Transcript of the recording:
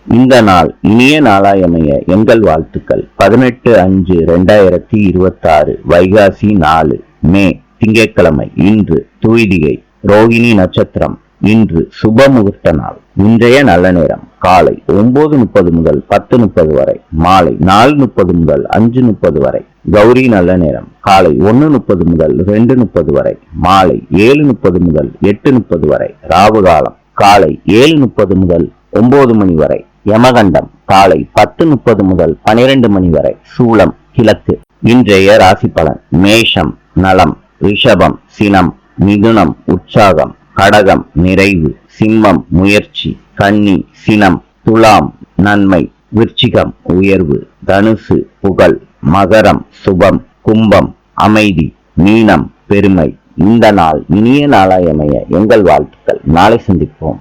இந்த நாள் இனிய நாளாயமைய எங்கள் வாழ்த்துக்கள். 18/5/2026 வைகாசி 4 மே திங்கட்கிழமை. இன்று துவிதிகை ரோகிணி நட்சத்திரம். இன்று சுப முகூர்த்த நாள். இன்றைய நல்ல நேரம் காலை 9:30 முதல் 10:30 வரை, மாலை 4:30 முதல் 5:30 வரை. கௌரி நல்ல நேரம் காலை 1:30 முதல் 2:30 வரை, மாலை 7:30 முதல் 8:30 வரை. ராவு காலம் காலை 7:30 முதல் 9 மணி வரை. யமகண்டம் காலை 10:30 முதல் 12 மணி வரை. சூலம் கிழக்கு. இன்றைய ராசி பலன். மேஷம் நலம், ரிஷபம் சினம், மிதுனம் உற்சாகம், கடகம் நிறைவு, சிம்மம் முயற்சி, கன்னி சினம், துலாம் நன்மை, விருச்சிகம் உயர்வு, தனுசு புகழ், மகரம் சுபம், கும்பம் அமைதி, மீனம் பெருமை. இந்த நாள் இனிய நாளாயமைய எங்கள் வாழ்த்துக்கள். நாளை சந்திப்போம்.